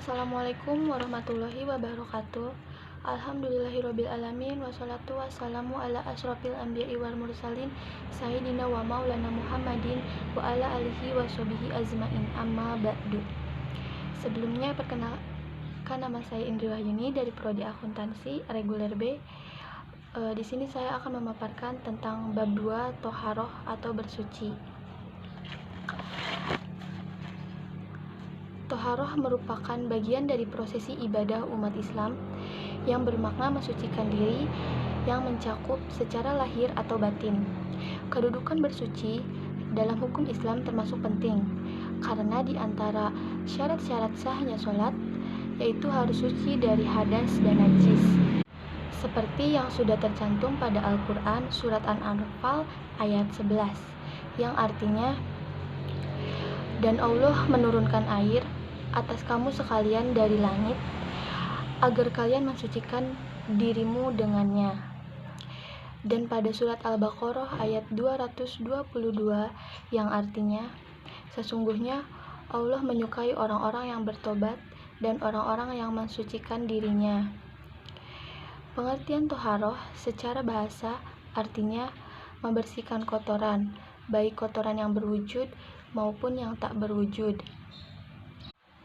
Assalamualaikum warahmatullahi wabarakatuh. Alhamdulillahirabbil alamin wassalatu wassalamu ala asrofil anbiya'i wal mursalin sayyidina wa maulana Muhammadin wa ala alihi washabihi azmain, amma ba'du. Sebelumnya perkenalkan, nama saya Indri Wahyuni dari Prodi Akuntansi Reguler B. Di sini saya akan memaparkan tentang bab 2 Toharoh atau bersuci. Toharoh merupakan bagian dari prosesi ibadah umat Islam yang bermakna mensucikan diri yang mencakup secara lahir atau batin. Kedudukan bersuci dalam hukum Islam termasuk penting karena di antara syarat-syarat sahnya sholat yaitu harus suci dari hadas dan najis. Seperti yang sudah tercantum pada Al-Quran surat An-Anfal ayat 11 yang artinya, dan Allah menurunkan air atas kamu sekalian dari langit agar kalian mensucikan dirimu dengannya. Dan pada surat Al-Baqarah ayat 222 yang artinya, sesungguhnya Allah menyukai orang-orang yang bertobat dan orang-orang yang mensucikan dirinya. Pengertian toharoh secara bahasa artinya membersihkan kotoran, baik kotoran yang berwujud maupun yang tak berwujud.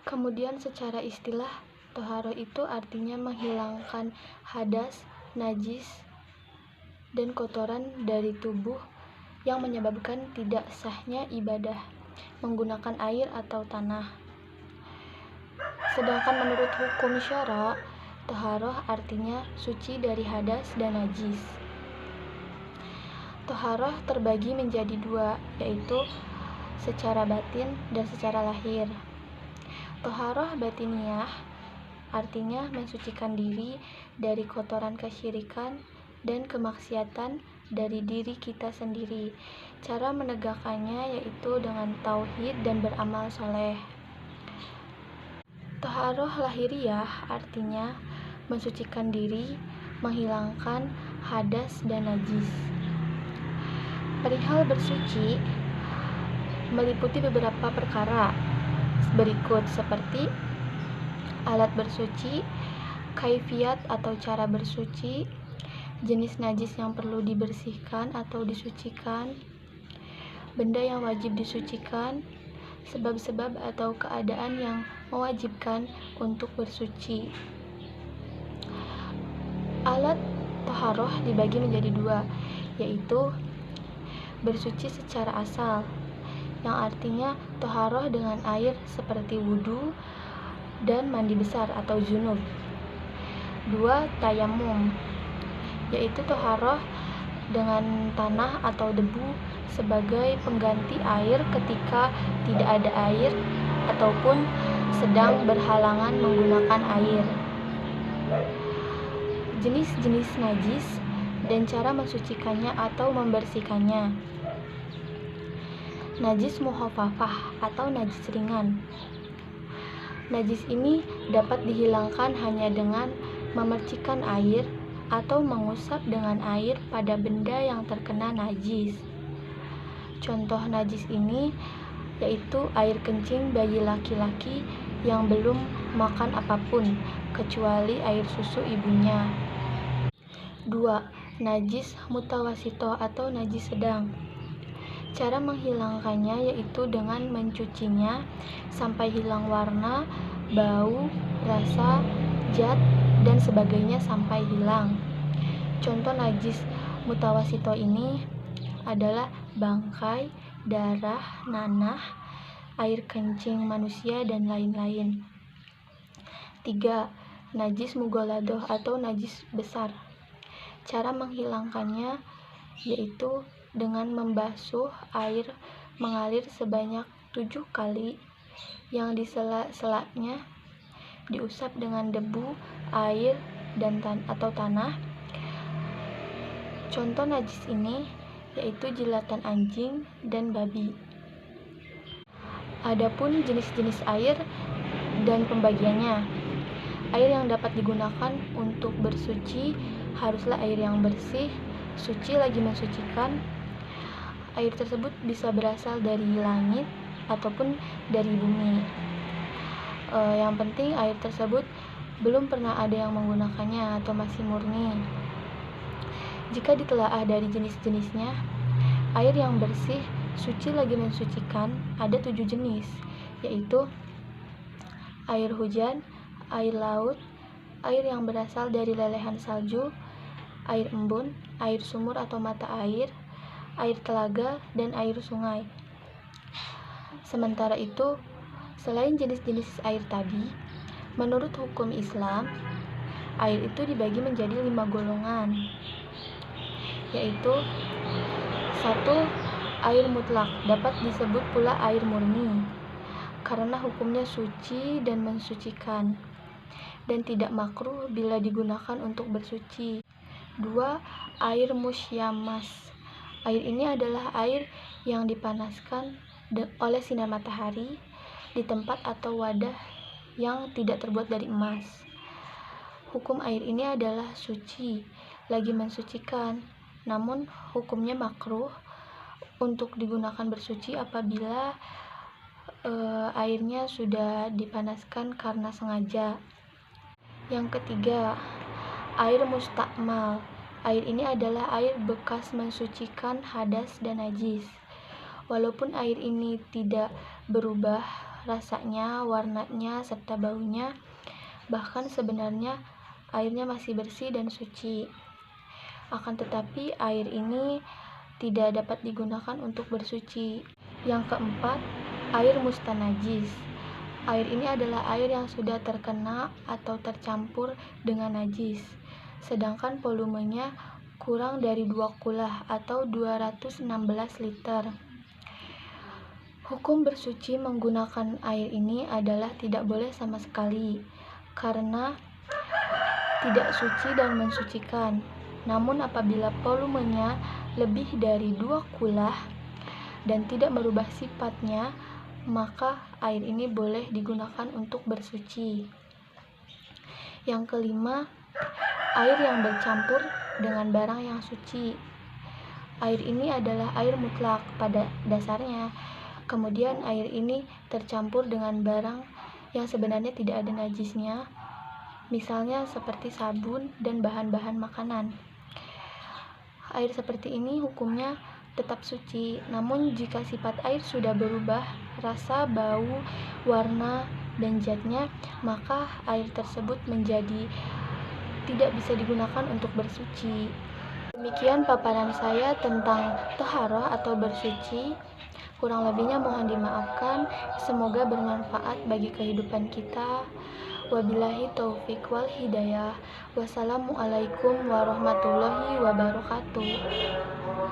Kemudian secara istilah, toharoh itu artinya menghilangkan hadas, najis, dan kotoran dari tubuh yang menyebabkan tidak sahnya ibadah menggunakan air atau tanah. Sedangkan menurut hukum syara, toharoh artinya suci dari hadas dan najis. Toharoh terbagi menjadi dua, yaitu secara batin dan secara lahir. Toharoh batiniyah artinya mensucikan diri dari kotoran kesyirikan dan kemaksiatan dari diri kita sendiri. Cara menegakkannya yaitu dengan tauhid dan beramal soleh. Toharoh lahiriyah artinya mensucikan diri, menghilangkan hadas dan najis. Perihal bersuci meliputi beberapa perkara berikut, seperti alat bersuci, kaifiat atau cara bersuci, jenis najis yang perlu dibersihkan atau disucikan, benda yang wajib disucikan, sebab-sebab atau keadaan yang mewajibkan untuk bersuci. Alat toharoh dibagi menjadi dua, yaitu bersuci secara asal, yang artinya toharoh dengan air seperti wudu dan mandi besar atau junub. 2. Tayamum, yaitu toharoh dengan tanah atau debu sebagai pengganti air ketika tidak ada air ataupun sedang berhalangan menggunakan air. Jenis-jenis najis dan cara mensucikannya atau membersihkannya. Najis mukhafafah atau najis ringan. Najis ini dapat dihilangkan hanya dengan memercikkan air atau mengusap dengan air pada benda yang terkena najis. Contoh najis ini yaitu air kencing bayi laki-laki yang belum makan apapun kecuali air susu ibunya. 2. Najis mutawasito atau najis sedang. Cara menghilangkannya yaitu dengan mencucinya sampai hilang warna, bau, rasa, zat, dan sebagainya sampai hilang. Contoh najis mutawasito ini adalah bangkai, darah, nanah, air kencing manusia, dan lain-lain. 3. Najis mughaladoh atau najis besar. Cara menghilangkannya yaitu dengan membasuh air mengalir sebanyak 7 kali yang di sela-selanya diusap dengan debu, air, dan atau tanah. Contoh najis ini yaitu jilatan anjing dan babi. Adapun jenis-jenis air dan pembagiannya. Air yang dapat digunakan untuk bersuci haruslah air yang bersih, suci lagi mensucikan. Air tersebut bisa berasal dari langit ataupun dari bumi. Yang penting air tersebut belum pernah ada yang menggunakannya atau masih murni. Jika ditelaah dari jenis-jenisnya, air yang bersih, suci lagi mensucikan ada 7 jenis, yaitu air hujan, air laut, air yang berasal dari lelehan salju, air embun, air sumur atau mata air telaga, dan air sungai. Sementara itu, selain jenis-jenis air tadi, menurut hukum Islam, air itu dibagi menjadi 5 golongan, yaitu 1. Air mutlak, dapat disebut pula air murni, karena hukumnya suci dan mensucikan, dan tidak makruh bila digunakan untuk bersuci. 2. Air musyamas, air ini adalah air yang dipanaskan oleh sinar matahari di tempat atau wadah yang tidak terbuat dari emas. Hukum air ini adalah suci, lagi mensucikan, namun hukumnya makruh untuk digunakan bersuci apabila airnya sudah dipanaskan karena sengaja. Yang ketiga, air mustakmal. Air ini adalah air bekas mensucikan hadas dan najis. Walaupun air ini tidak berubah rasanya, warnanya, serta baunya, bahkan sebenarnya airnya masih bersih dan suci. Akan tetapi air ini tidak dapat digunakan untuk bersuci. Yang keempat, air mustanajis. Air ini adalah air yang sudah terkena atau tercampur dengan najis, sedangkan volumenya kurang dari 2 kulah atau 216 liter. Hukum bersuci menggunakan air ini adalah tidak boleh sama sekali, karena tidak suci dan mensucikan. Namun apabila volumenya lebih dari 2 kulah dan tidak merubah sifatnya, maka air ini boleh digunakan untuk bersuci. Yang kelima, air yang bercampur dengan barang yang suci. Air ini adalah air mutlak pada dasarnya. Kemudian air ini tercampur dengan barang yang sebenarnya tidak ada najisnya, misalnya seperti sabun dan bahan-bahan makanan. Air seperti ini hukumnya tetap suci, namun jika sifat air sudah berubah, rasa, bau, warna, dan zatnya, maka air tersebut menjadi tidak bisa digunakan untuk bersuci. Demikian paparan saya tentang toharoh atau bersuci. Kurang lebihnya mohon dimaafkan. Semoga bermanfaat bagi kehidupan kita. Wabillahi taufik wal hidayah. Wassalamualaikum warahmatullahi wabarakatuh.